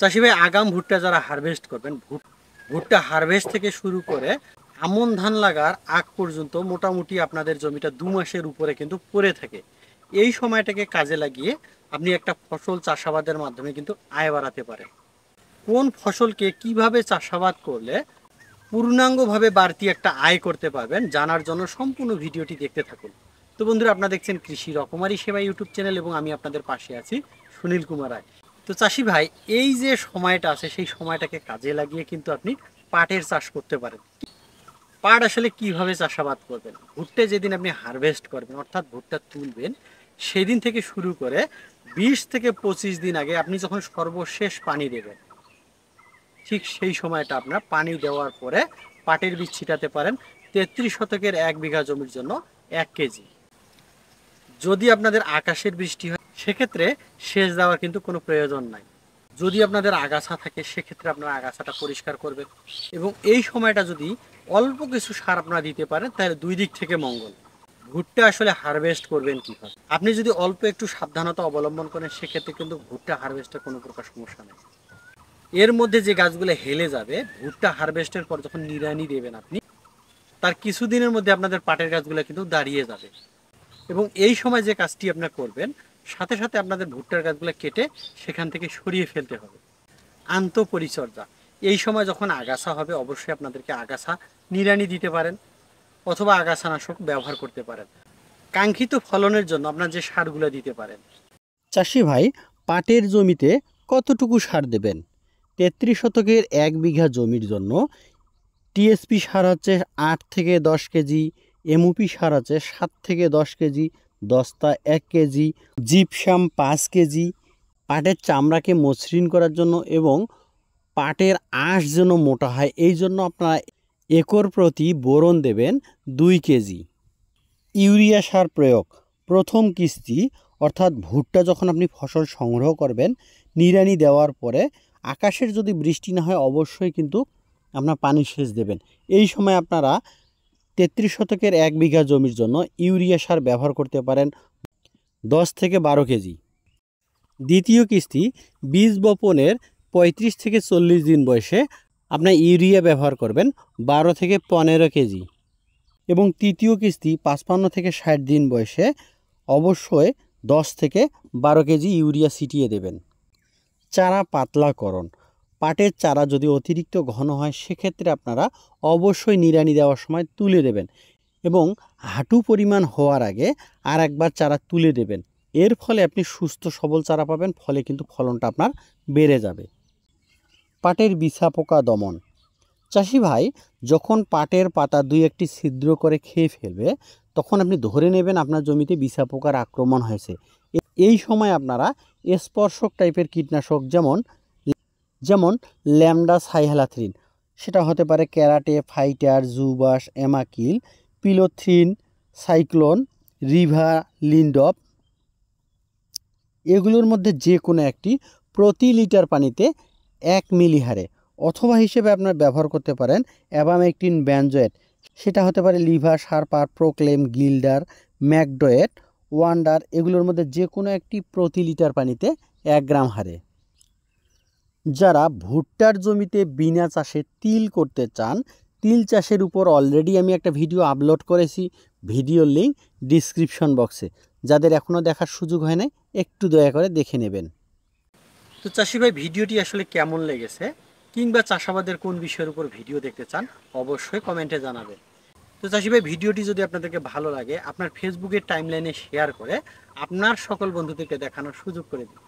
চাষি ভাই, আগাম ভুট্টা যারা হারভেস্ট করবেন, ভুট্টা হারভেস্ট থেকে শুরু করে আমন ধান লাগার আগ পর্যন্ত মোটামুটি আপনাদের জমিটা 2 মাসের উপরে কিন্তু পড়ে থাকে। এই সময়টাকে কাজে লাগিয়ে আপনি একটা ফসল চাষাবাদের মাধ্যমে কিন্তু আয় বাড়াতে পারেন। কোন ফসলকে কিভাবে চাষাবাদ করলে পূর্ণাঙ্গভাবে বাড়তি একটা আয় করতে পারবেন, জানার জন্য সম্পূর্ণ ভিডিওটি দেখতে থাকুন। তো বন্ধুরা, আপনারা দেখছেন কৃষি রকমারি সেবা ইউটিউব চ্যানেল এবং আমি আপনাদের পাশে আছি, সুনীল কুমার রায়। তো চাষি ভাই, এই যে সময়টা আছে সেই সময়টাকে কাজে লাগিয়ে কিন্তু আপনি পাটের চাষ করতে পারেন। পাট আসলে কিভাবে চাষাবাদ করবেন? ভুট্টা যেদিন আপনি হারভেস্ট করবেন, অর্থাৎ ভুট্টা তুলবেন, সেদিন থেকে শুরু করে 20 থেকে 25 দিন আগে আপনি যখন সর্বশেষ পানি দেবেন, ঠিক সেই সময়টা আপনার পানি দেওয়ার পরে পাটের বীজ ছিটাতে পারেন। 33 শতকের 1 বিঘা জমির জন্য 1 কেজি। যদি আপনাদের আকাশের বৃষ্টি হয় সেক্ষেত্রে সেচ দেওয়ার কিন্তু কোনো প্রয়োজন নাই। যদি আপনাদের আগাছা থাকে সেক্ষেত্রে আপনারা আগাছাটা পরিষ্কার করবেন, এবং এই সময়টা যদি অল্প কিছু সার আপনারা দিতে পারেন তাহলে দুই দিক থেকে মঙ্গল। ভুট্টা আসলে হারভেস্ট করবেন কীভাবে? আপনি যদি অল্প একটু সাবধানতা অবলম্বন করেন সেক্ষেত্রে কিন্তু ভুট্টা হারভেস্টের কোনো প্রকার সমস্যা নেই। এর মধ্যে যে গাছগুলো হেলে যাবে, ভুট্টা হারভেস্টের পর যখন নিড়ানি দেবেন আপনি, তার কিছুদিনের মধ্যে আপনাদের পাটের গাছগুলো কিন্তু দাঁড়িয়ে যাবে। এবং এই সময় যে কাজটি আপনারা করবেন, সাথে সাথে আপনাদের ভুট্টার গাছগুলো কেটে সেখান থেকে সরিয়ে ফেলতে হবে। আন্তঃপরিচর্যা, এই সময় যখন আগাছা হবে অবশ্যই আপনাদেরকে আগাছা নিড়ানি দিতে পারেন অথবা আগাছানাশক ব্যবহার করতে পারেন। কাঙ্ক্ষিত ফলনের জন্য আপনার যে সারগুলো দিতে পারেন। চাষি ভাই, পাটের জমিতে কতটুকু সার দেবেন? 33 শতকের 1 বিঘা জমির জন্য টিএসপি সার হচ্ছে 8 থেকে 10 কেজি, এমওপি সার আছে 7 থেকে 10 কেজি, দস্তা 1 কেজি, জিপসাম 5 কেজি। পাটের চামড়াকে মসৃণ করার জন্য এবং পাটের আঁশ যেন মোটা হয় এই জন্য আপনারা একর প্রতি বোরন দেবেন 2 কেজি। ইউরিয়া সার প্রয়োগ প্রথম কিস্তি, অর্থাৎ ভুট্টা যখন আপনি ফসল সংগ্রহ করবেন, নিড়ানি দেওয়ার পরে আকাশের যদি বৃষ্টি না হয় অবশ্যই কিন্তু আপনার পানি সেচ দেবেন। এই সময় আপনারা 33 শতকের 1 বিঘা জমির জন্য ইউরিয়া সার ব্যবহার করতে পারেন 10 থেকে 12 কেজি। দ্বিতীয় কিস্তি, বীজ বপনের 35 থেকে 40 দিন বয়সে আপনার ইউরিয়া ব্যবহার করবেন 12 থেকে 15 কেজি। এবং তৃতীয় কিস্তি 55 থেকে 60 দিন বয়সে অবশ্যই 10 থেকে 12 কেজি ইউরিয়া ছিটিয়ে দেবেন। চারা পাতলাকরণ, পাটের চারা যদি অতিরিক্ত ঘন হয় সেক্ষেত্রে আপনারা অবশ্যই নিড়ানি দেওয়ার সময় তুলে দেবেন এবং হাঁটু পরিমাণ হওয়ার আগে আর একবার চারা তুলে দেবেন। এর ফলে আপনি সুস্থ সবল চারা পাবেন, ফলে কিন্তু ফলনটা আপনার বেড়ে যাবে। পাটের বিছা পোকা দমন, চাষি ভাই, যখন পাটের পাতা 2-1টি ছিদ্র করে খেয়ে ফেলবে তখন আপনি ধরে নেবেন আপনার জমিতে বিছা পোকার আক্রমণ হয়েছে। এই সময় আপনারা স্পর্শক টাইপের কীটনাশক যেমন ল্যামডা সাইহ্যালাথ্রিন, সেটা হতে পারে ক্যারাটে, ফাইটার, জুবাস, এমাকিল, পিলোথ্রিন, সাইক্লোন, রিভালিন্ডপ, এগুলোর মধ্যে যে কোনো একটি প্রতি লিটার পানিতে 1 মিলি হারে, অথবা হিসেবে আপনার ব্যবহার করতে পারেন অ্যাবামেকটিন ব্যানজয়েট, সেটা হতে পারে লিভার, সারপার, প্রোক্লেম, গিল্ডার, ম্যাকডয়েট, ওয়ান্ডার, এগুলোর মধ্যে যে কোনো একটি প্রতি লিটার পানিতে 1 গ্রাম হারে। যারা ভুট্টার জমিতে বিনা চাষে তিল করতে চান, তিল চাষের উপর অলরেডি আমি একটা ভিডিও আপলোড করেছি, ভিডিওর লিঙ্ক ডিসক্রিপশন বক্সে। যাদের এখনও দেখার সুযোগ হয় না একটু দয়া করে দেখে নেবেন। তো চাষি ভাই, ভিডিওটি আসলে কেমন লেগেছে কিংবা চাষাবাদের কোন বিষয়ের উপর ভিডিও দেখতে চান অবশ্যই কমেন্টে জানাবেন। তো চাষি ভাই, ভিডিওটি যদি আপনাদেরকে ভালো লাগে আপনার ফেসবুকের টাইমলাইনে শেয়ার করে আপনার সকল বন্ধুদেরকে দেখানোর সুযোগ করে দিন।